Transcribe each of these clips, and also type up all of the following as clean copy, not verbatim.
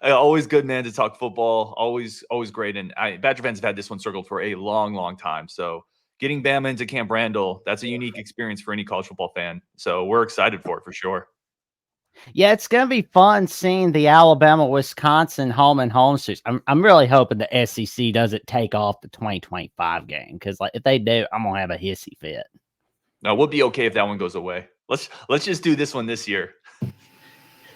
Always good, man, to talk football. Always great. And Badger fans have had this one circled for a long, long time. So getting Bama into Camp Randall, that's a unique experience for any college football fan. So we're excited for it for sure. Yeah, it's gonna be fun seeing the Alabama Wisconsin home and home series. I'm really hoping the SEC doesn't take off the 2025 game because like if they do, I'm gonna have a hissy fit. No, we'll be okay if that one goes away. Let's just do this one this year.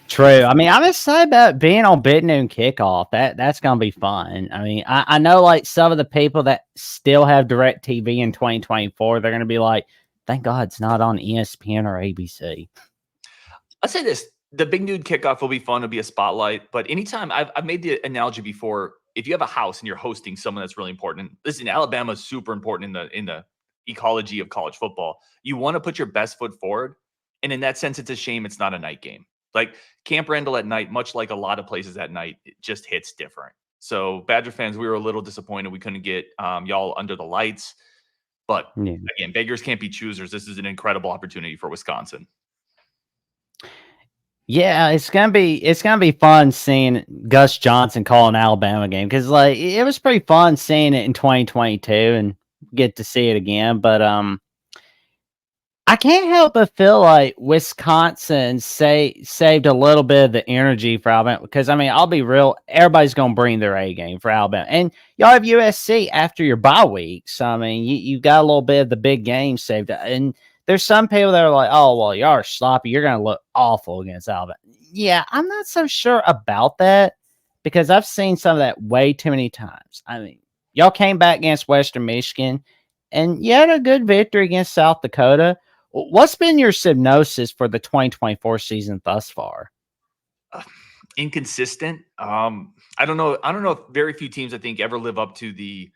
True. I mean, I'm excited about being on Big Noon Kickoff. That's gonna be fun. I mean, I know like some of the people that still have Direct TV in 2024, they're gonna be like, "Thank God it's not on ESPN or ABC." I'll say this: the big nude kickoff will be fun. It'll be a spotlight. But anytime I've made the analogy before, if you have a house and you're hosting someone that's really important, listen, Alabama is super important in the ecology of college football. You want to put your best foot forward, and in that sense, it's a shame it's not a night game. Like Camp Randall at night, much like a lot of places at night, it just hits different. So Badger fans, we were a little disappointed we couldn't get y'all under the lights. But Yeah. again, beggars can't be choosers. This is an incredible opportunity for Wisconsin. Yeah, it's gonna be fun seeing Gus Johnson call an Alabama game because like it was pretty fun seeing it in 2022 and get to see it again. But I can't help but feel like Wisconsin saved a little bit of the energy for Alabama because I mean I'll be real, everybody's gonna bring their A game for Alabama, and y'all have USC after your bye week, so I mean you got a little bit of the big game saved, and there's some people that are like, oh well, y'all are sloppy, you're gonna look awful against Alabama. Yeah, I'm not so sure about that because I've seen some of that way too many times. I mean, y'all came back against Western Michigan, and you had a good victory against South Dakota. What's been your synopsis for the 2024 season thus far? Uh, Inconsistent. I don't know. I don't know if very few teams I think ever live up to the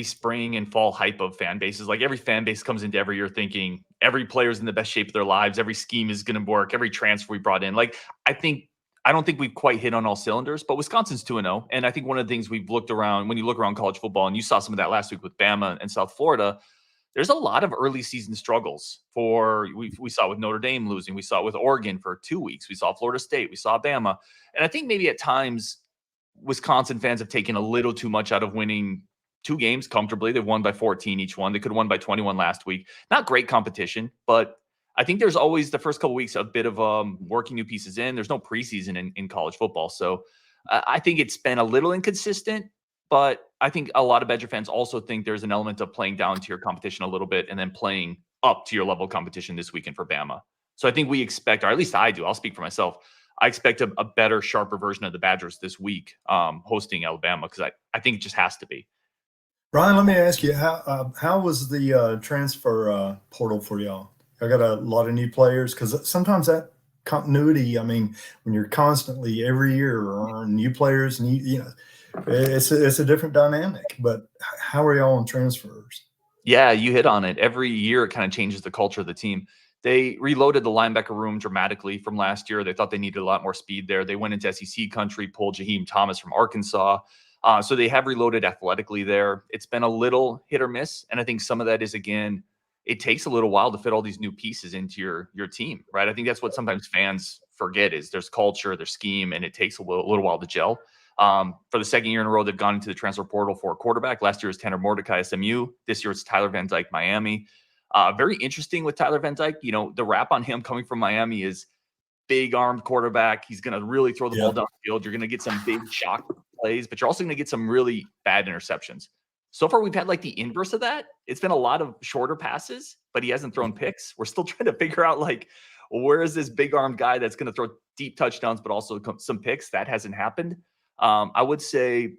spring and fall hype of fan bases. Like every fan base comes into every year thinking every player's in the best shape of their lives, every scheme is going to work, every transfer we brought in. Like I don't think we've quite hit on all cylinders, but Wisconsin's 2-0. And I think one of the things we've looked around when you look around college football, and you saw some of that last week with Bama and South Florida, there's a lot of early season struggles for we saw with Notre Dame losing, we saw it with Oregon for 2 weeks, we saw Florida State, we saw Bama. And I think maybe at times Wisconsin fans have taken a little too much out of winning two games comfortably. They've won by 14 each one. They could have won by 21 last week. Not great competition, but I think there's always the first couple of weeks a bit of working new pieces in. There's no preseason in college football. So I think it's been a little inconsistent, but I think a lot of Badger fans also think there's an element of playing down to your competition a little bit and then playing up to your level of competition this weekend for Bama. So I think we expect, or at least I do, I'll speak for myself. I expect a better, sharper version of the Badgers this week hosting Alabama because I think it just has to be. Ryan, let me ask you how was the transfer portal for y'all? I got a lot of new players because sometimes that continuity. I mean, when you're constantly every year on new players, and it's a different dynamic. But how are y'all on transfers? Yeah, you hit on it. Every year, it kind of changes the culture of the team. They reloaded the linebacker room dramatically from last year. They thought they needed a lot more speed there. They went into SEC country, pulled Jaheim Thomas from Arkansas. So they have reloaded athletically there. It's been a little hit or miss. And I think some of that is, again, it takes a little while to fit all these new pieces into your team, right? I think that's what sometimes fans forget is there's culture, there's scheme, and it takes a little while to gel. For the second year in a row, they've gone into the transfer portal for a quarterback. Last year was Tanner Mordecai, SMU. This year it's Tyler Van Dyke, Miami. Very interesting with Tyler Van Dyke. You know, the rap on him coming from Miami is big armed quarterback. He's going to really throw the ball downfield. You're going to get some big shock plays, but you're also going to get some really bad interceptions. So far, we've had like the inverse of that. It's been a lot of shorter passes, but he hasn't thrown picks. We're still trying to figure out like, where is this big armed guy that's going to throw deep touchdowns, but also some picks? That hasn't happened. I would say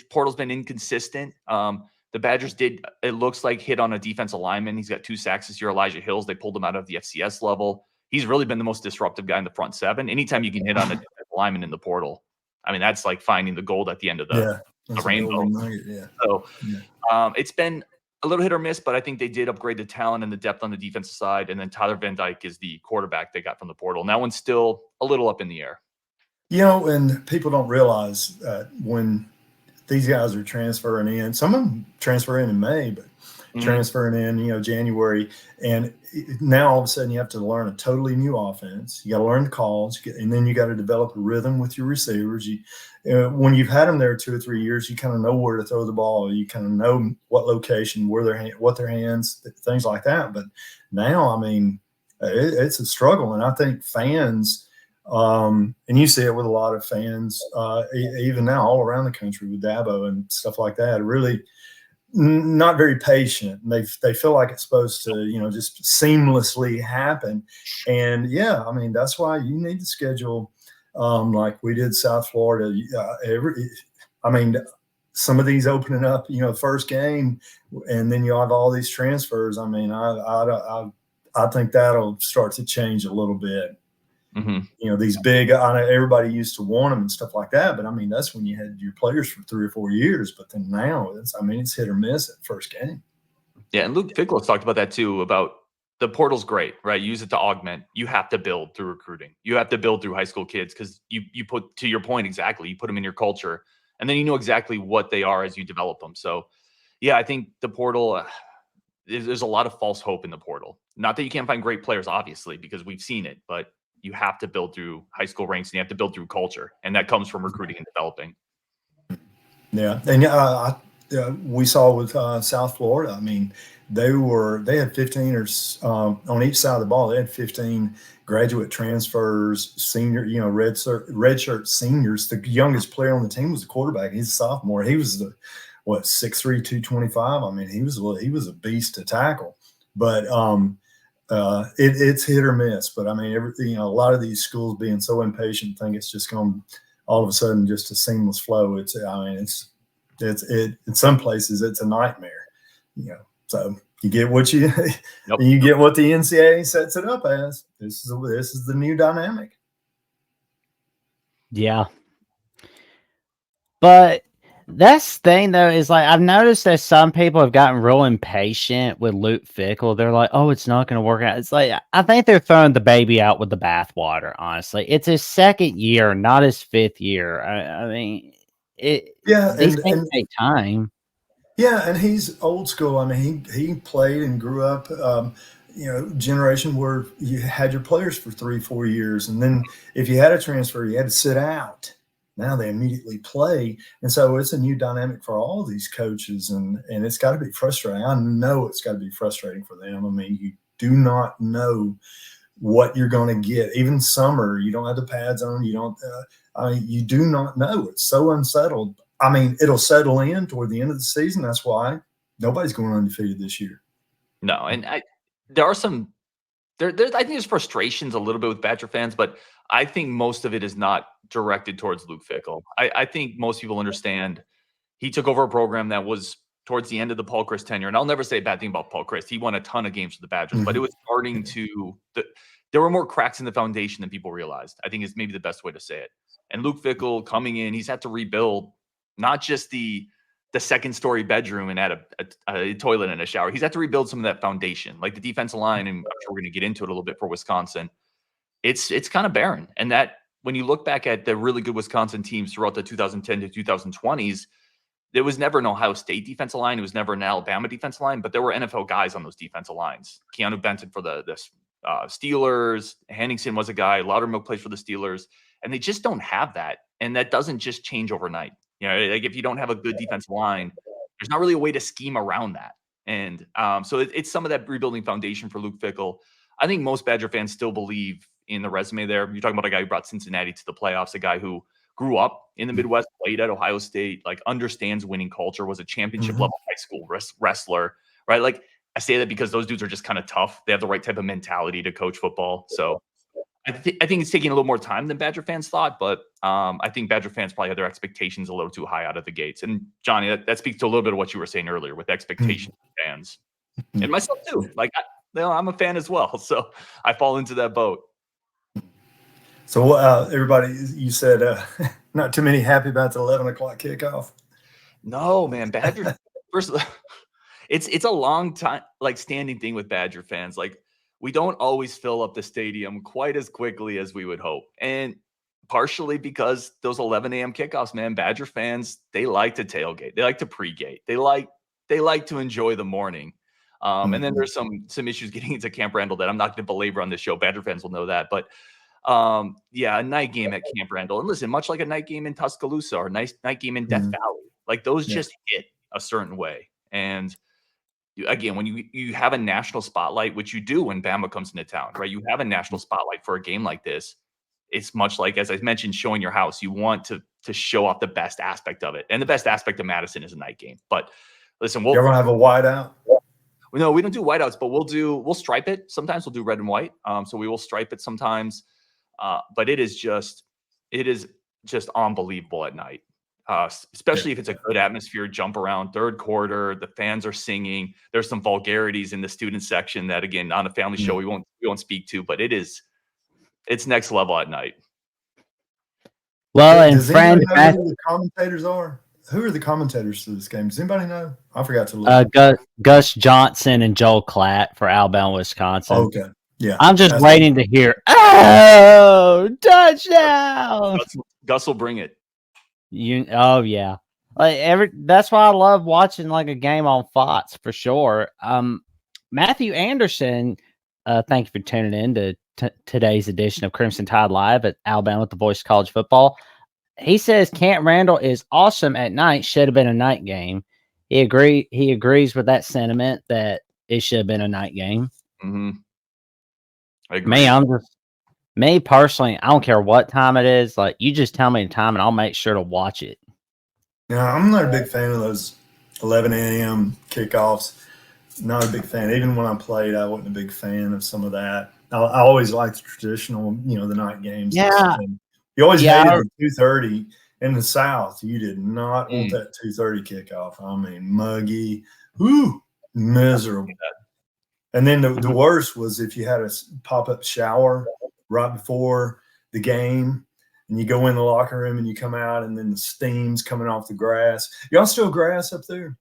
portal's been inconsistent. The Badgers did, it looks like, hit on a defensive lineman. He's got 2 sacks this year, Elijah Hills. They pulled him out of the FCS level. He's really been the most disruptive guy in the front seven. Anytime you can hit on a defensive lineman in the portal, I mean, that's like finding the gold at the end of the rainbow. So it's been a little hit or miss, but I think they did upgrade the talent and the depth on the defensive side. And then Tyler Van Dyke is the quarterback they got from the portal. And that one's still a little up in the air. You know, and people don't realize when these guys are transferring in, some of them transfer in May, but transferring in, January. And now all of a sudden you have to learn a totally new offense. You got to learn the calls, and then you got to develop a rhythm with your receivers. When you've had them there 2 or 3 years, you kind of know where to throw the ball. You kind of know what location, what their hands, things like that. But now, I mean, it's a struggle. And I think fans, and you see it with a lot of fans, even now all around the country with Dabo and stuff like that, really not very patient. They feel like it's supposed to, just seamlessly happen. And I mean, that's why you need to schedule, like we did South Florida. I mean, some of these opening up, first game, and then you have all these transfers. I mean, I think that'll start to change a little bit. These big, I know everybody used to want them and stuff like that, but I mean, that's when you had your players for 3 or 4 years. But then now it's hit or miss at first game. Yeah. And Luke Fickell's talked about that too, about the portal's great, right? Use it to augment. You have to build through recruiting. You have to build through high school kids, because you put, to your point, exactly, you put them in your culture, and then you know exactly what they are as you develop them. So yeah, I think the portal, there's a lot of false hope in the portal. Not that you can't find great players, obviously, because we've seen it, but you have to build through high school ranks, and you have to build through culture, and that comes from recruiting and developing. Yeah, and we saw with South Florida. I mean, they had 15 on each side of the ball. They had 15 graduate transfers, senior, redshirt seniors. The youngest player on the team was a quarterback. He's a sophomore. He was 6'3", 225. I mean, he was a beast to tackle. But it's hit or miss. But I mean, a lot of these schools being so impatient think it's just going all of a sudden just a seamless flow. It's in some places it's a nightmare. So you get what you get what the NCAA sets it up as. This is the new dynamic. Yeah. But that's the thing, though, is like I've noticed that some people have gotten real impatient with Luke Fickell. They're like, "Oh, it's not going to work out." It's like I think they're throwing the baby out with the bathwater. Honestly, it's his second year, not his fifth year. I mean, these things take time. Yeah, and he's old school. I mean, he played and grew up. Generation where you had your players for 3-4 years, and then if you had a transfer, you had to sit out. Now they immediately play. And so it's a new dynamic for all of these coaches, and it's got to be frustrating. I know it's got to be frustrating for them. I mean, you do not know what you're going to get. Even summer, you don't have the pads on. You don't. You do not know. It's so unsettled. I mean, it'll settle in toward the end of the season. That's why nobody's going undefeated this year. No, and there are some. I think there's frustrations a little bit with Badger fans, but I think most of it is not directed towards Luke Fickell. I think most people understand he took over a program that was towards the end of the Paul Chryst tenure. And I'll never say a bad thing about Paul Chryst. He won a ton of games for the Badgers, but it was starting to there were more cracks in the foundation than people realized. I think is maybe the best way to say it. And Luke Fickell coming in, he's had to rebuild not just the second story bedroom and add a toilet and a shower. He's had to rebuild some of that foundation, like the defensive line. And I'm sure we're going to get into it a little bit for Wisconsin. It's kind of barren. And that when you look back at the really good Wisconsin teams throughout the 2010 to 2020s, there was never an Ohio State defensive line. It was never an Alabama defensive line, but there were NFL guys on those defensive lines. Keanu Benton for the Steelers. Henningsen was a guy. Loudermilk plays for the Steelers. And they just don't have that. And that doesn't just change overnight. Like if you don't have a good defensive line, there's not really a way to scheme around that. And so it's some of that rebuilding foundation for Luke Fickell. I think most Badger fans still believe in the resume there. You're talking about a guy who brought Cincinnati to the playoffs, a guy who grew up in the Midwest, played at Ohio State, like understands winning culture, was a championship level high school wrestler, right? Like I say that because those dudes are just kind of tough. They have the right type of mentality to coach football. So I think it's taking a little more time than Badger fans thought, but I think Badger fans probably had their expectations a little too high out of the gates. And Johnny, that speaks to a little bit of what you were saying earlier with expectations of fans and myself too. Like I'm a fan as well, so I fall into that boat. So everybody, you said not too many happy about the 11 o'clock kickoff. No, man, Badger. First, it's a long time, like standing thing with Badger fans. Like we don't always fill up the stadium quite as quickly as we would hope, and partially because those 11 a.m. kickoffs, man. Badger fans, they like to tailgate, they like to pregate, they like to enjoy the morning. And then there's some issues getting into Camp Randall that I'm not going to belabor on this show. Badger fans will know that. But yeah, a night game at Camp Randall. And listen, much like a night game in Tuscaloosa or a nice night game in Death Valley, like those just hit a certain way. And again, when you have a national spotlight, which you do when Bama comes into town, right? You have a national spotlight for a game like this. It's much like, as I mentioned, showing your house. You want to show off the best aspect of it. And the best aspect of Madison is a night game. But listen, you ever have a whiteout? No, we don't do whiteouts, but we'll stripe it. Sometimes we'll do red and white. So we will stripe it sometimes. But it is just unbelievable at night. Especially if it's a good atmosphere, jump around third quarter, the fans are singing. There's some vulgarities in the student section that, again, on a family show we won't speak to, but it's next level at night. Well, and does anybody know who the commentators are? Who are the commentators for this game? Does anybody know? I forgot to look. Gus Johnson and Joel Klatt for Alabama, Wisconsin. Okay. Yeah. I'm just waiting to hear, oh, touchdown. Gus will bring it. Oh yeah. That's why I love watching like a game on Fox for sure. Matthew Anderson, thank you for tuning in to today's edition of Crimson Tide Live at Alabama with the Voice of College Football. He says Camp Randall is awesome at night. Should have been a night game. He agrees with that sentiment that it should have been a night game. Mm-hmm. I agree. Me personally, I don't care what time it is. Like, you just tell me the time and I'll make sure to watch it. Yeah, I'm not a big fan of those 11 a.m. kickoffs. Not a big fan. Even when I played, I wasn't a big fan of some of that. I always liked the traditional, the night games. Yeah. You always hated the 2:30 in the South. You did not want that 2:30 kickoff. I mean, muggy, miserable. And then the worst was if you had a pop-up shower right before the game, and you go in the locker room and you come out, and then the steam's coming off the grass. Y'all still grass up there?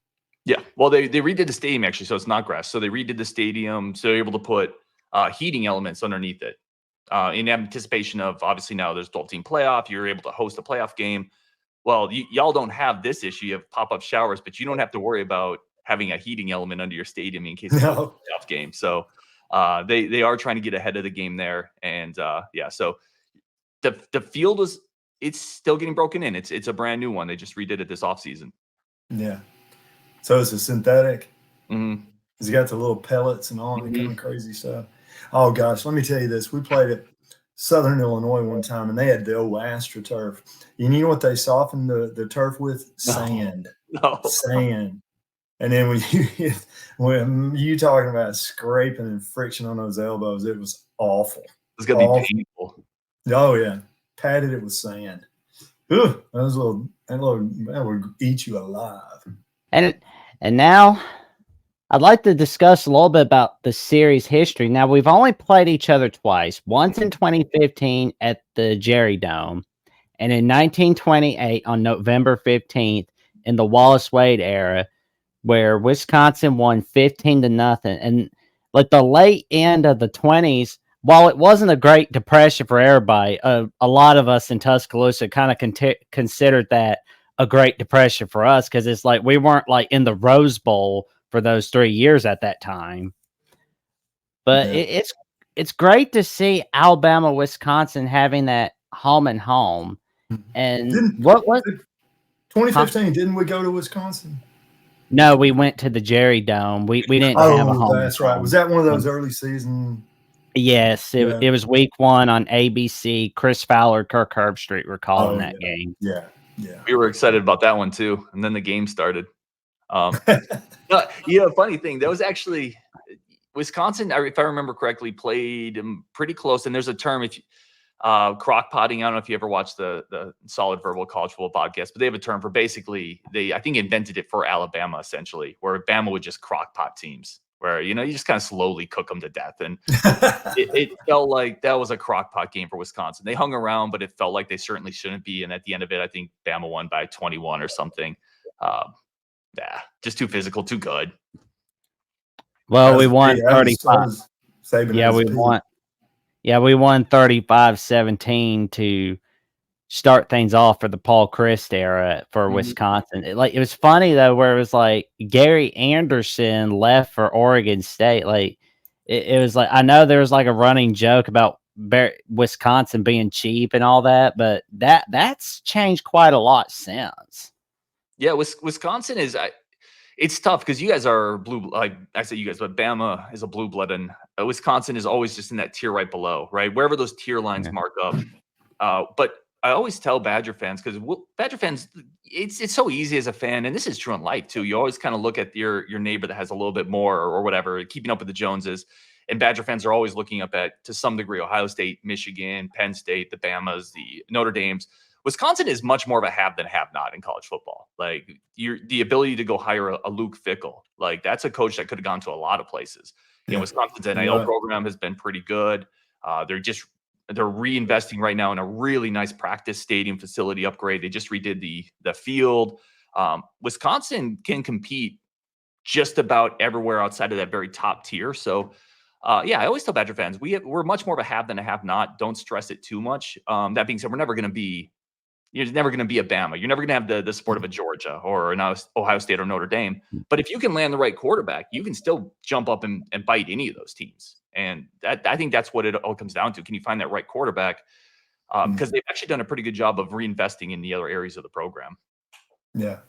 Yeah. Well, they redid the stadium actually, so it's not grass. So they redid the stadium, so they're able to put heating elements underneath it. In anticipation of, obviously now there's 12-team playoff, you're able to host a playoff game. Well, y'all don't have this issue. You have pop-up showers, but you don't have to worry about having a heating element under your stadium in case it's a playoff game. So they are trying to get ahead of the game there. And so the field it's still getting broken in. It's a brand new one. They just redid it this offseason. Yeah. So it's a synthetic. Mm-hmm. It's got the little pellets and all that kind of crazy stuff. Oh gosh, let me tell you this. We played at Southern Illinois one time, and they had the old AstroTurf. And you know what they softened the turf with? Sand. No. Sand. And then when you talking about scraping and friction on those elbows, it was awful. It's gonna be painful. Oh yeah, patted it with sand. That would eat you alive. And now I'd like to discuss a little bit about the series history. Now, we've only played each other twice, once in 2015 at the Jerry Dome, and in 1928 on November 15th in the Wallace Wade era, where Wisconsin won 15-0. And like the late end of the 20s, while it wasn't a great depression for everybody, a lot of us in Tuscaloosa kind of considered that a great depression for us, because it's like we weren't like in the Rose Bowl for those 3 years at that time. But it's great to see Alabama, Wisconsin having that home and home. And what 2015? Didn't we go to Wisconsin? No, we went to the Jerry Dome. We didn't have a home. That's right. Was that one of those early season? Yes, it was week 1 on ABC. Chris Fowler, Kirk Herbstreit were calling that game. Yeah. We were excited about that one too, and then the game started. Funny thing, that was actually Wisconsin, if I remember correctly, played pretty close. And there's a term, if crock potting. I don't know if you ever watched the Solid Verbal College Football podcast, but they have a term for basically I think invented it for Alabama essentially, where Bama would just crock pot teams, where you just kind of slowly cook them to death. And it felt like that was a crock pot game for Wisconsin. They hung around, but it felt like they certainly shouldn't be. And at the end of it, I think Bama won by 21 or something. Just too physical, too good. Well, we won 35. We won 35-17 to start things off for the Paul Chryst era for Wisconsin. It was funny though, where it was like Gary Anderson left for Oregon State. Like it was like, I know there was like a running joke about Wisconsin being cheap and all that, but that's changed quite a lot since. Yeah, Wisconsin is. It's tough because you guys are blue. Like I said, you guys, but Bama is a blue blood, and Wisconsin is always just in that tier right below, right? Wherever those tier lines mark up. But I always tell Badger fans, because Badger fans, it's so easy as a fan, and this is true in life too. You always kind of look at your neighbor that has a little bit more or whatever, keeping up with the Joneses. And Badger fans are always looking up at, to some degree, Ohio State, Michigan, Penn State, the Bamas, the Notre Dames. Wisconsin is much more of a have than have not in college football. Like the ability to go hire a Luke Fickell, like that's a coach that could have gone to a lot of places. You know, Wisconsin's NIL program has been pretty good. They're reinvesting right now in a really nice practice stadium facility upgrade. They just redid the field. Wisconsin can compete just about everywhere outside of that very top tier. So yeah, I always tell Badger fans, we're much more of a have than a have not. Don't stress it too much. That being said, you're never going to be a Bama. You're never going to have the support of a Georgia or an Ohio State or Notre Dame. But if you can land the right quarterback, you can still jump up and bite any of those teams. And I think that's what it all comes down to. Can you find that right quarterback? Because they've actually done a pretty good job of reinvesting in the other areas of the program. Yeah.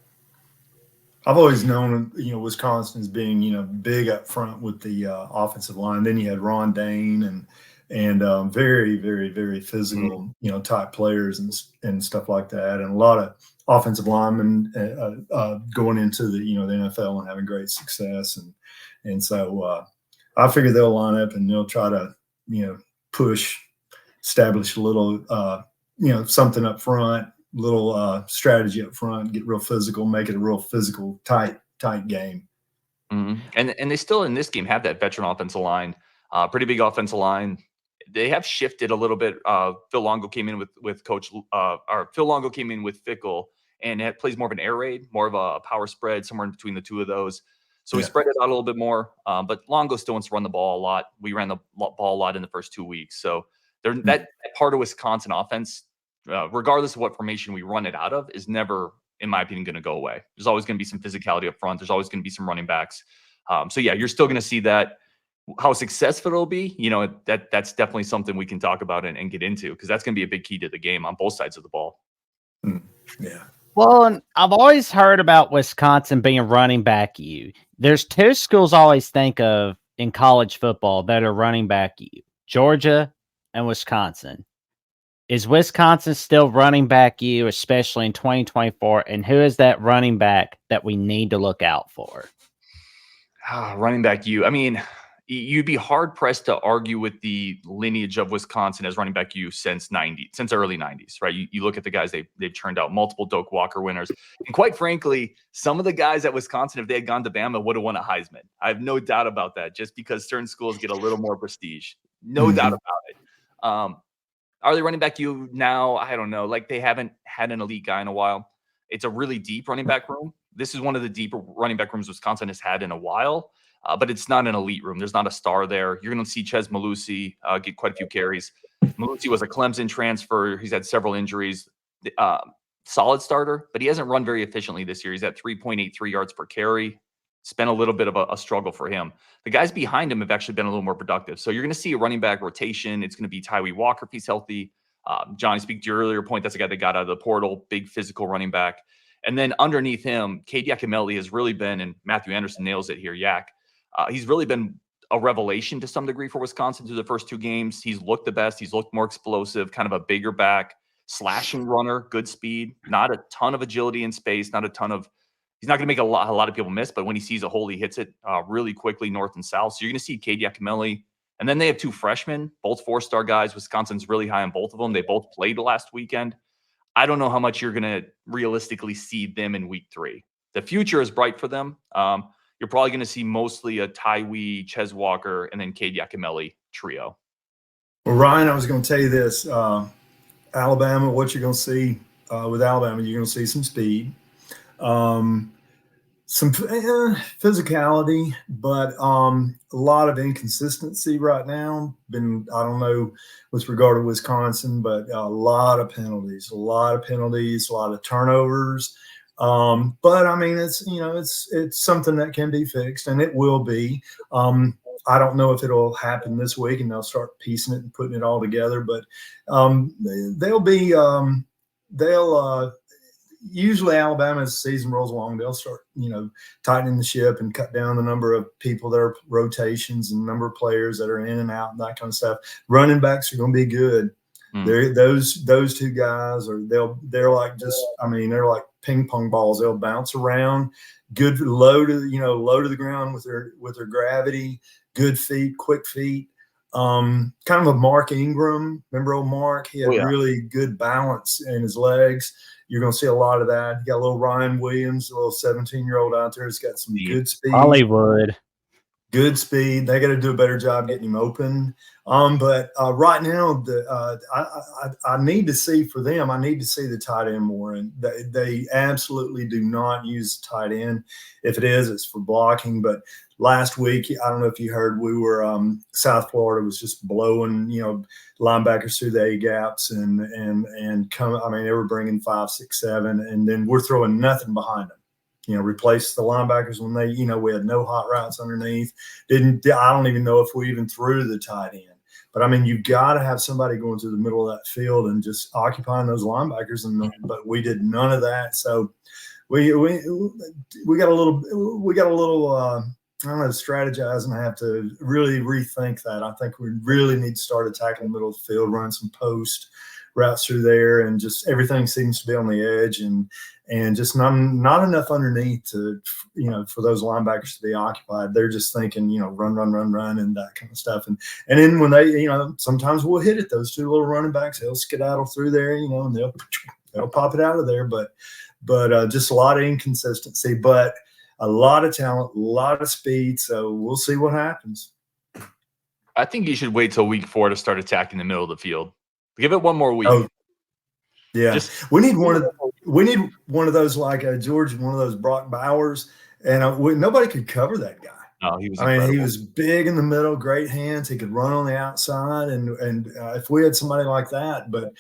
I've always known, Wisconsin as being, big up front with the offensive line. Then you had Ron Dane and very, very, very physical, type players and stuff like that. And a lot of offensive linemen going into the, the NFL and having great success. And so I figure they'll line up and they'll try to, establish a little, something up front, little strategy up front, get real physical, make it a real physical, tight game. And they still in this game have that veteran offensive line, pretty big offensive line. They have shifted a little bit. Phil Longo came in with coach, or Phil Longo came in with Fickell, and it plays more of an air raid, more of a power spread, somewhere in between the two of those. So we spread it out a little bit more. But Longo still wants to run the ball a lot. We ran the ball a lot in the first 2 weeks. So that part of Wisconsin offense, regardless of what formation we run it out of, is never, in my opinion, going to go away. There's always going to be some physicality up front. There's always going to be some running backs. So yeah, you're still going to see that. How successful it'll be, that's definitely something we can talk about and get into, because that's going to be a big key to the game on both sides of the ball. Yeah. Well, and I've always heard about Wisconsin being running back you. There's two schools I always think of in college football that are running back you: Georgia and Wisconsin. Is Wisconsin still running back you, especially in 2024? And who is that running back that we need to look out for? Running back you. I mean, you'd be hard pressed to argue with the lineage of Wisconsin as running back you since early 90s, right? You look at the guys they've churned out, multiple Doak Walker winners. And quite frankly, some of the guys at Wisconsin, if they had gone to Bama, would have won a Heisman. I have no doubt about that, just because certain schools get a little more prestige. No doubt about it. Are they running back you now? I don't know. Like, they haven't had an elite guy in a while. It's a really deep running back room. This is one of the deeper running back rooms Wisconsin has had in a while. But it's not an elite room. There's not a star there. You're going to see Ches Malusi get quite a few carries. Malusi was a Clemson transfer. He's had several injuries. Solid starter, but he hasn't run very efficiently this year. He's at 3.83 yards per carry. It's been a little bit of a struggle for him. The guys behind him have actually been a little more productive. So you're going to see a running back rotation. It's going to be Tyree Walker if he's healthy. Johnny, speak to your earlier point, that's a guy that got out of the portal, big physical running back. And then underneath him, Cade Yakimelli has really been, and Matthew Anderson nails it here, Yak. He's really been a revelation to some degree for Wisconsin through the first 2 games. He's looked the best. He's looked more explosive, kind of a bigger back, slashing runner, good speed, not a ton of agility in space, he's not going to make a lot of people miss, but when he sees a hole, he hits it really quickly north and south. So you're going to see Cade Yakimelli. And then they have 2 freshmen, both 4-star guys. Wisconsin's really high on both of them. They both played last weekend. I don't know how much you're going to realistically see them in week 3. The future is bright for them. You're probably going to see mostly a Tyree, Ches Walker, and then Cade Yakimelli trio. Well, Ryan, I was going to tell you this. Alabama, what you're going to see with Alabama, you're going to see some speed. some physicality, but a lot of inconsistency right now. I don't know with regard to Wisconsin, but a lot of penalties, a lot of turnovers. But I mean, it's something that can be fixed, and it will be. I don't know if it'll happen this week, and they'll start piecing it and putting it all together. But they'll usually Alabama, as the season rolls along, they'll start, tightening the ship and cut down the number of people that are rotations and number of players that are in and out and that kind of stuff. Running backs are going to be good. Those two guys they're like they're like ping pong balls. They'll bounce around, good low to the ground with their gravity, good feet, quick feet. Kind of a Mark Ingram. Remember old Mark? He had really good balance in his legs. You're going to see a lot of that. You got a little Ryan Williams, a little 17-year-old out there. He's got some good speed. Hollywood. Good speed. They got to do a better job getting him open. But right now, I need to see for them. I need to see the tight end more, and they absolutely do not use tight end. If it is, it's for blocking. But last week, I don't know if you heard, we were South Florida was just blowing linebackers through the A gaps and come. I mean, they were bringing 5, 6, 7, and then we're throwing nothing behind them. Replace the linebackers when they, we had no hot routes underneath. I don't even know if we even threw the tight end. But I mean, you've got to have somebody going through the middle of that field and just occupying those linebackers. But we did none of that. So we got a little I don't know, strategize and have to really rethink that. I think we really need to start attacking the middle of the field, run some post routes through there, and just everything seems to be on the edge and just not enough underneath to, for those linebackers to be occupied. They're just thinking, run, and that kind of stuff. And then when they, sometimes we'll hit it, those two little running backs, they'll skedaddle through there, and they'll pop it out of there. But just a lot of inconsistency, but a lot of talent, a lot of speed. So we'll see what happens. I think you should wait till week 4 to start attacking the middle of the field. Give it one more week. Oh, yeah. We need one of those like George, one of those Brock Bowers, and nobody could cover that guy. No, he was. He was big in the middle, great hands. He could run on the outside, and if we had somebody like that, but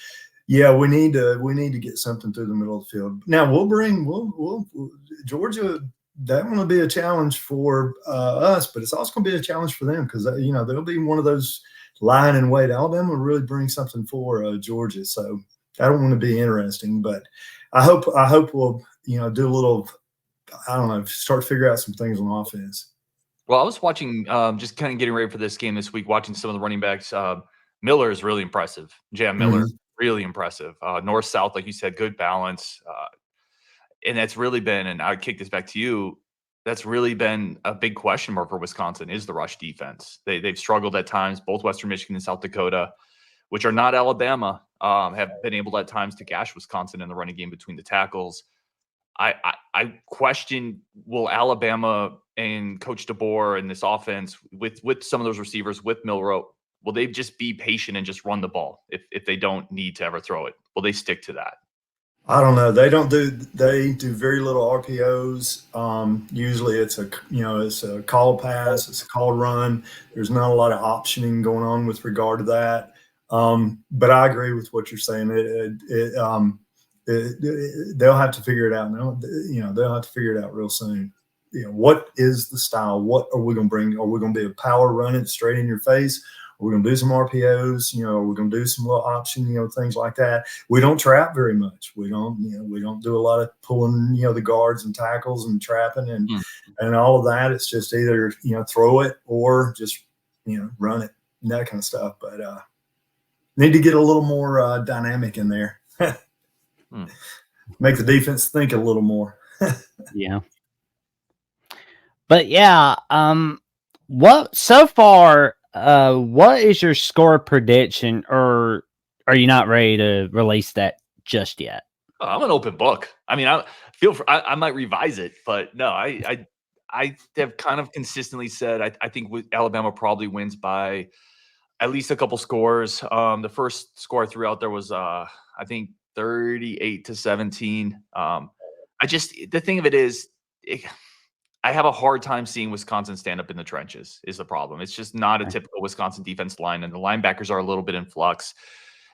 yeah, we need to get something through the middle of the field. Now we'll Georgia. That one will be a challenge for us, but it's also going to be a challenge for them because they'll be one of those lying in wait. Alabama will really bring something for Georgia, so that'll want to be interesting. But I hope we'll do a little. I don't know, start to figure out some things on offense. Well, I was watching, just kind of getting ready for this game this week, watching some of the running backs. Miller is really impressive. Jam Miller, really impressive. North south, like you said, good balance. And that's really been, and I would kick this back to you, that's really been a big question mark for Wisconsin is the rush defense. They've struggled at times. Both Western Michigan and South Dakota, which are not Alabama, have been able at times to gash Wisconsin in the running game between the tackles. I question, will Alabama and Coach DeBoer and this offense with some of those receivers, with Milroe, will they just be patient and just run the ball if they don't need to ever throw it? Will they stick to that? I don't know. They do very little RPOs. Usually it's a call pass, it's a call run. There's not a lot of optioning going on with regard to that. But I agree with what you're saying. They'll have to figure it out now. They'll have to figure it out real soon. What is the style? What are we going to bring? Are we going to be a power run it straight in your face? We're going to do some RPOs, we're going to do some little option, things like that. We don't trap very much. We don't do a lot of pulling, the guards and tackles and trapping and all of that. It's just either, throw it or just, run it and that kind of stuff. But need to get a little more dynamic in there. Make the defense think a little more. Yeah. But yeah, what so far, what is your score prediction, or are you not ready to release that just yet? I'm an open book. I mean, I might revise it, but no, I have kind of consistently said I think Alabama probably wins by at least a couple scores. The first score I threw out there was I think 38-17. The thing of it is, I have a hard time seeing Wisconsin stand up in the trenches is the problem. It's just not a typical Wisconsin defense line, and the linebackers are a little bit in flux.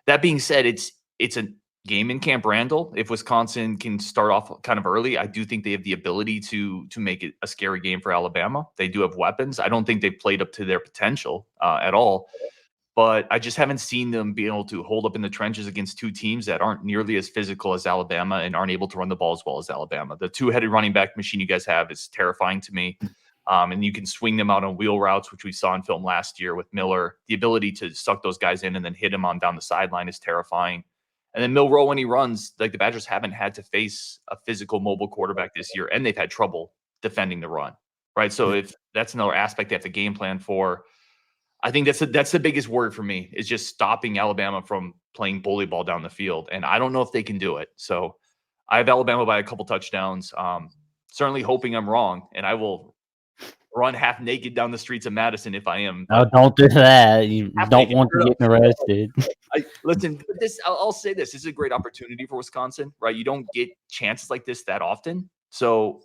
That being said, it's a game in Camp Randall. If Wisconsin can start off kind of early, I do think they have the ability to make it a scary game for Alabama. They do have weapons. I don't think they've played up to their potential at all. But I just haven't seen them be able to hold up in the trenches against two teams that aren't nearly as physical as Alabama and aren't able to run the ball as well as Alabama. The two-headed running back machine you guys have is terrifying to me. And you can swing them out on wheel routes, which we saw in film last year with Miller. The ability to suck those guys in and then hit them on down the sideline is terrifying. And then Milroe, when he runs, like the Badgers haven't had to face a physical mobile quarterback this year, and they've had trouble defending the run, right? So if that's another aspect they have to game plan for, I think that's the biggest worry for me is just stopping Alabama from playing bully ball down the field. And I don't know if they can do it. So I have Alabama by a couple touchdowns. Certainly hoping I'm wrong, and I will run half naked down the streets of Madison if I am. No, don't do that. You don't want to get arrested. Listen, I'll say this. This is a great opportunity for Wisconsin, right? You don't get chances like this that often. So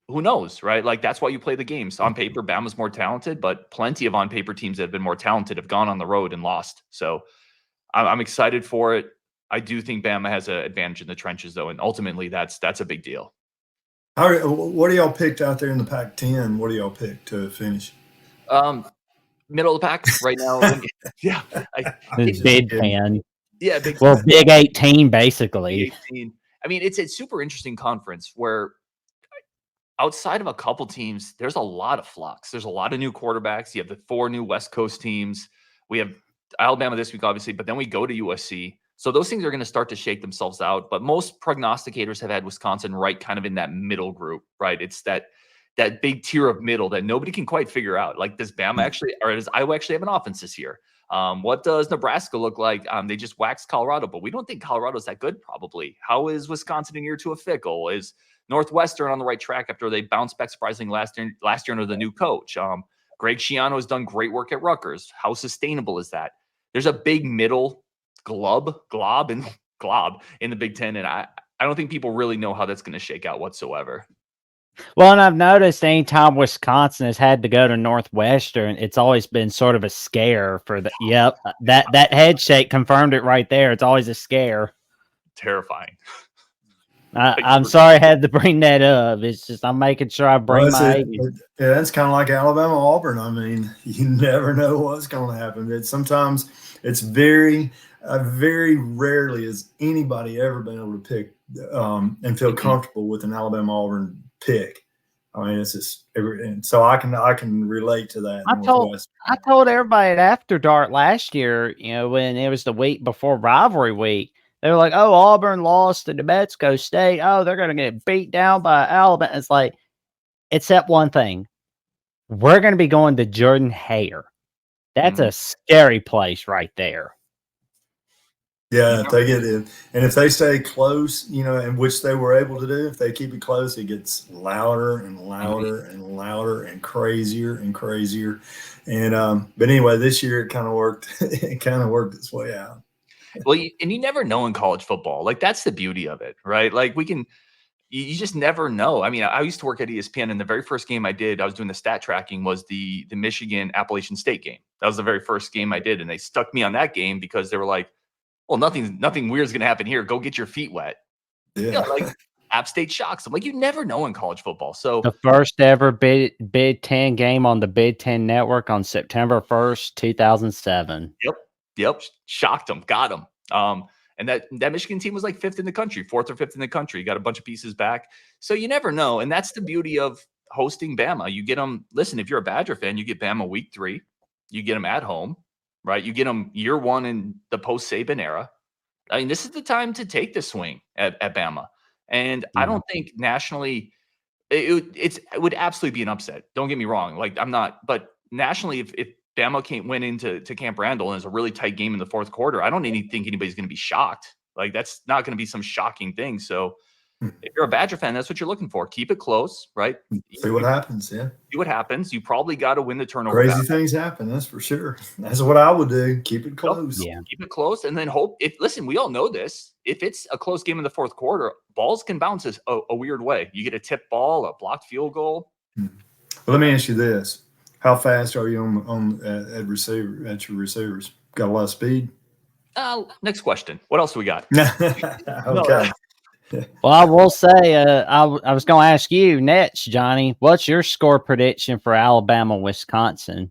who knows, right? Like that's why you play the games. On paper, Bama's more talented, but plenty of on-paper teams that have been more talented have gone on the road and lost. So I'm excited for it. I do think Bama has an advantage in the trenches, though, and ultimately that's a big deal. What do y'all picked out there in the Pac-10? What do y'all pick to finish? Middle of the pack right now. Yeah, Big 10. Yeah, Big 18 basically. Big 18. I mean, it's a super interesting conference where outside of a couple teams, there's a lot of flux. There's a lot of new quarterbacks. You have the 4 new West Coast teams. We have Alabama this week, obviously, but then we go to USC. So those things are going to start to shake themselves out. But most prognosticators have had Wisconsin right kind of in that middle group, right? It's that big tier of middle that nobody can quite figure out. Like, does Bama actually, or does Iowa actually have an offense this year? What does Nebraska look like? They just waxed Colorado, but we don't think Colorado's that good, probably. How is Wisconsin in year 2 a fickle? Is Northwestern on the right track after they bounced back surprisingly last year under the new coach? Greg Schiano has done great work at Rutgers. How sustainable is that? There's a big middle glob in the Big Ten, and I don't think people really know how that's going to shake out whatsoever. Well, and I've noticed anytime Wisconsin has had to go to Northwestern, it's always been sort of a scare for the. Yep, that head shake confirmed it right there. It's always a scare. Terrifying. I'm sorry I had to bring that up. It's just I'm making sure I bring my. Yeah, it's kind of like Alabama Auburn. I mean, you never know what's going to happen. Sometimes it's very rarely has anybody ever been able to pick and feel comfortable with an Alabama Auburn pick. I mean, it's just, and so I can relate to that. I told everybody at After Dark last year, when it was the week before rivalry week, they were like, "Oh, Auburn lost to New Mexico State. Oh, they're going to get beat down by Alabama." It's like, except one thing, we're going to be going to Jordan Hare. That's a scary place right there. Yeah, if they get in, and if they stay close, and which they were able to do, if they keep it close, it gets louder and louder and louder and crazier and crazier. And but anyway, this year it kind of worked. It kind of worked its way out. Well, and you never know in college football. Like that's the beauty of it, right? Like you just never know. I mean, I used to work at ESPN, and the very first game I did, I was doing the stat tracking, was the Michigan Appalachian State game. That was the very first game I did, and they stuck me on that game because they were like, well, nothing weird is going to happen here. Go get your feet wet. Yeah. Like App State shocks them. Like you never know in college football. So the first ever Big Ten game on the Big Ten Network on September 1st, 2007. Yep. Shocked them. Got them. And that Michigan team was like 5th in the country, 4th or 5th in the country. Got a bunch of pieces back. So you never know. And that's the beauty of hosting Bama. You get them. Listen, if you're a Badger fan, you get Bama week 3. You get them at home. Right, you get them year 1 in the post-Saban era. I mean, this is the time to take the swing at Bama. And I don't think nationally it would absolutely be an upset. Don't get me wrong. Like I'm not, but nationally, if Bama can't win into Camp Randall and it's a really tight game in the 4th quarter, I don't think anybody's going to be shocked. Like that's not going to be some shocking thing. So If you're a Badger fan, that's what you're looking for. Keep it close, right? See what happens. Yeah. See what happens. You probably got to win the turnover Crazy battle. things happen. That's for sure. That's what I would do. Keep it close. Yeah. Keep it close, and then hope. Listen, we all know this. If it's a close game in the fourth quarter, balls can bounce a weird way. You get a tip ball, a blocked field goal. Well, let me ask you this: how fast are you at your receivers? Got a lot of speed. Next question. What else do we got? Okay. Well, I will say, I was going to ask you next, Johnny. What's your score prediction for Alabama, Wisconsin?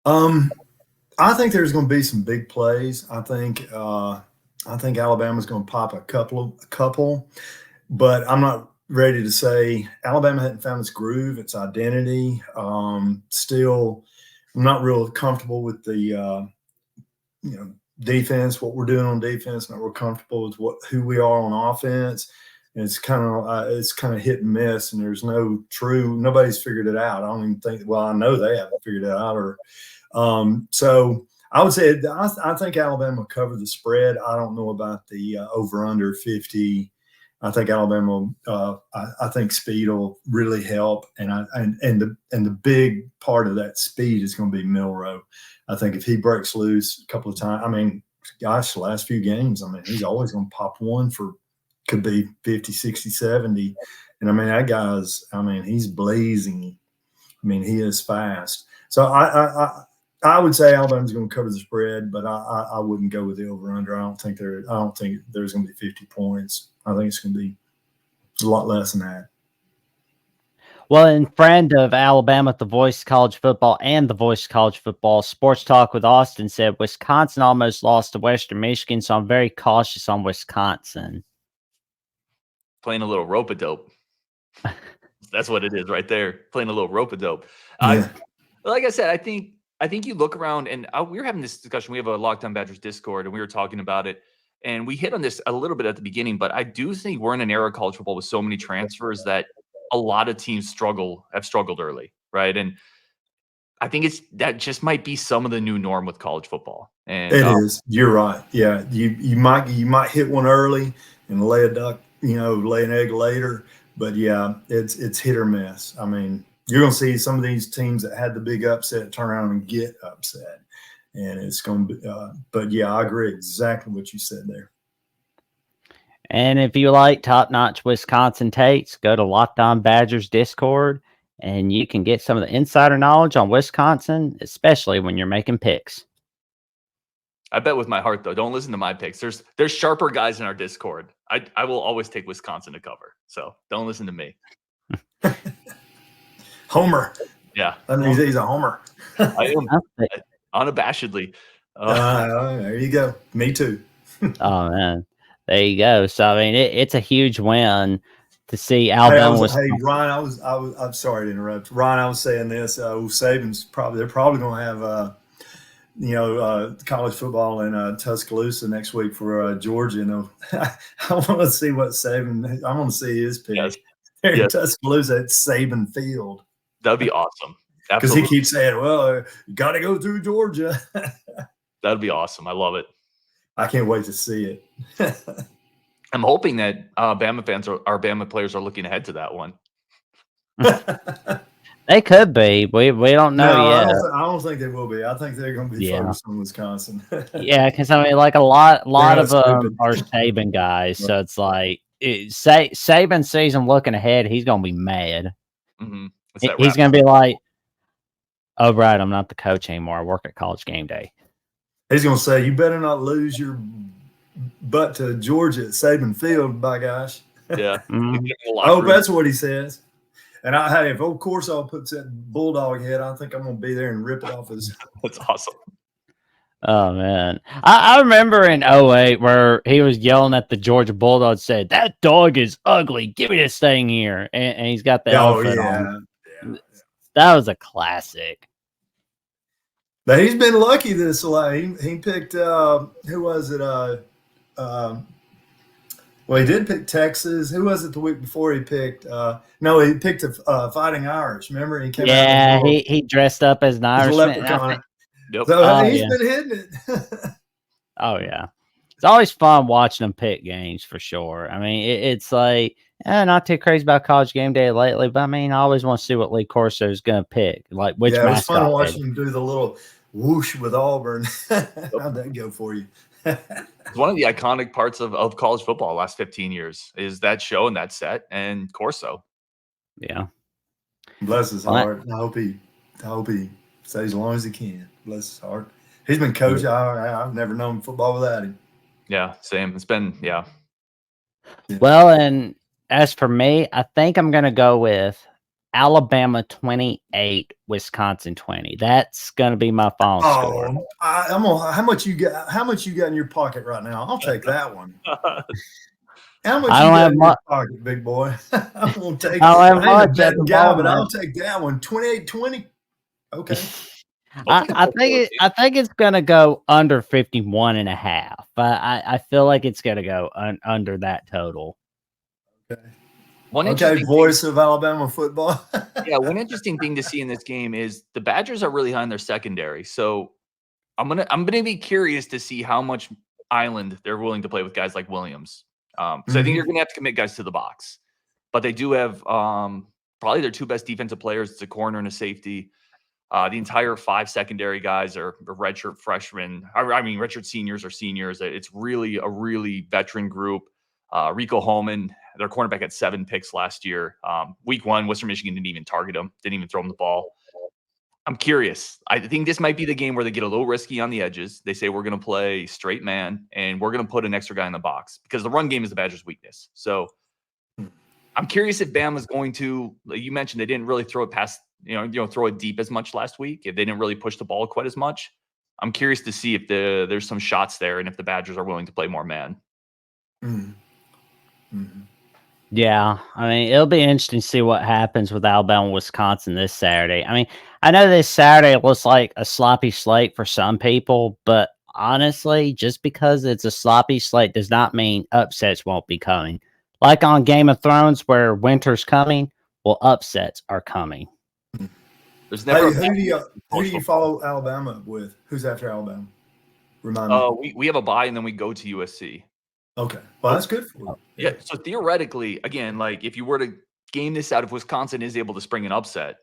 I think there's going to be some big plays. I think Alabama's going to pop a couple, but I'm not ready to say Alabama hadn't found its groove, its identity. Still, I'm not real comfortable with the defense, what we're doing on defense. Not real comfortable with who we are on offense. And it's kind of hit and miss, and there's nobody's figured it out. I don't even think. Well, I know they haven't figured it out, so I would say I think Alabama will cover the spread. I don't know about the over under 50. I think Alabama. I think speed will really help, and the big part of that speed is going to be Milroe. I think if he breaks loose a couple of times, I mean, gosh, the last few games, I mean, he's always going to pop one for could be 50, 60, 70. And I mean, that guy's, I mean, he's blazing. I mean, he is fast. So I would say Alabama's going to cover the spread, but I wouldn't go with the over under. I don't think there's going to be 50 points. I think it's going to be a lot less than that. Well, and friend of Alabama, the Voice of College Football and the Voice of College Football, Sports Talk with Austin said Wisconsin almost lost to Western Michigan, so I'm very cautious on Wisconsin. Playing a little rope-a-dope. That's what it is right there. Playing a little rope-a-dope. Yeah. Like I said, I think you look around, and we were having this discussion. We have a Locked On Badgers Discord, and we were talking about it. And we hit on this a little bit at the beginning, but I do think we're in an era of college football with so many transfers that a lot of teams have struggled early, right? And I think that just might be some of the new norm with college football. And it is. You're right. Yeah, you might hit one early and lay a duck, lay an egg later. But yeah, it's hit or miss. I mean, you're going to see some of these teams that had the big upset turn around and get upset. And it's going to be, but yeah, I agree exactly what you said there. And if you like top-notch Wisconsin takes, go to Locked On Badgers Discord, and you can get some of the insider knowledge on Wisconsin, especially when you're making picks. I bet with my heart, though, don't listen to my picks. There's sharper guys in our Discord. I will always take Wisconsin to cover, so don't listen to me. Homer. Yeah. I mean, he's a homer. I am unabashedly. There you go. Me too. Oh, man. There you go. So, I mean, it's a huge win to see Alabama. Hey, Ryan, I'm sorry to interrupt. Ryan, I was saying this. Saban's they're probably going to have, college football in Tuscaloosa next week for Georgia. I want to see what Saban. I want to see his pick. Yes. In Tuscaloosa at Saban Field. That'd be awesome. Because he keeps saying, "Well, you got to go through Georgia." That'd be awesome. I love it. I can't wait to see it. I'm hoping that Bama players are looking ahead to that one. They could be. We don't know yet. I don't think they will be. I think they're going to be focused on Wisconsin. Yeah, because I mean, like a lot of them are Saban guys, so it's like Saban sees him looking ahead. He's going to be mad. Mm-hmm. He's going to be like, "Oh, right, I'm not the coach anymore. I work at College Game Day." He's going to say, "You better not lose your butt to Georgia at Saban Field, by gosh." Yeah. Oh, that's what he says. And of course, I'll put that bulldog head. I think I'm going to be there and rip it off his. That's awesome. Oh, man. I remember in 2008 where he was yelling at the Georgia Bulldog, said, "That dog is ugly. Give me this thing here." And he's got the outfit on. Yeah. That was a classic. But he's been lucky this way. He picked who was it? Well, he did pick Texas. Who was it the week before he picked? No, he picked Fighting Irish. Remember, he came out. He dressed up as an Irishman. Leprechaun. Yep. So he's been hitting it. Oh yeah. It's always fun watching them pick games for sure. I mean, it's like not too crazy about College Game Day lately, but I mean, I always want to see what Lee Corso is going to pick, like which Yeah, it was fun mascot. watching him do the little whoosh with Auburn. How'd that go for you? It's one of the iconic parts of college football the last 15 years is that show and that set and Corso. Yeah. Bless his heart. I hope he stays as long as he can. Bless his heart. He's been coaching. I've never known football without him. Yeah, same. It's been, yeah. Well, and as for me, I think I'm going to go with Alabama 28, Wisconsin 20. That's going to be my final score. I'm gonna, how much you got? How much you got in your pocket right now? I'll take that one. How much I you don't got have in much. your pocket, big boy? I'm gonna take. I don't have I ain't a much at the betting guy, but I'll moment. take that one. 28-20. Okay. I think it's going to go under 51.5. I feel like it's going to go under that total. Okay. One Okay, interesting voice of Alabama football. Yeah, one interesting thing to see in this game is the Badgers are really high in their secondary. So I'm gonna be curious to see how much island they're willing to play with guys like Williams. So I think you're gonna have to commit guys to the box. But they do have probably their two best defensive players. It's a corner and a safety. The entire 5 secondary guys are redshirt freshmen. I mean, redshirt seniors or seniors. It's really a really veteran group. Rico Holman, their cornerback, had 7 picks last year. Week 1, Western Michigan didn't even target him, didn't even throw him the ball. I'm curious. I think this might be the game where they get a little risky on the edges. They say we're going to play straight man and we're going to put an extra guy in the box because the run game is the Badgers' weakness. So I'm curious if Bama's going to. You mentioned they didn't really throw it past, throw it deep as much last week. If they didn't really push the ball quite as much, I'm curious to see if there's some shots there and if the Badgers are willing to play more man. Yeah, I mean, it'll be interesting to see what happens with Alabama, Wisconsin this Saturday. I mean, I know this Saturday looks like a sloppy slate for some people, but honestly, just because it's a sloppy slate does not mean upsets won't be coming. Like on Game of Thrones, where winter's coming, well, upsets are coming. There's never. Who do you follow Alabama with? Who's after Alabama? Remind me. We have a bye and then we go to USC. Okay, well that's good for you. Yeah. So theoretically, again, like if you were to game this out, if Wisconsin is able to spring an upset,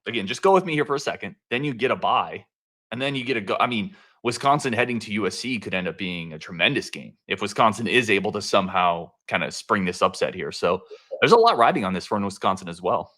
again, just go with me here for a second. Then you get a bye, and then you get a go. I mean, Wisconsin heading to USC could end up being a tremendous game if Wisconsin is able to somehow kind of spring this upset here. So there's a lot riding on this for Wisconsin as well.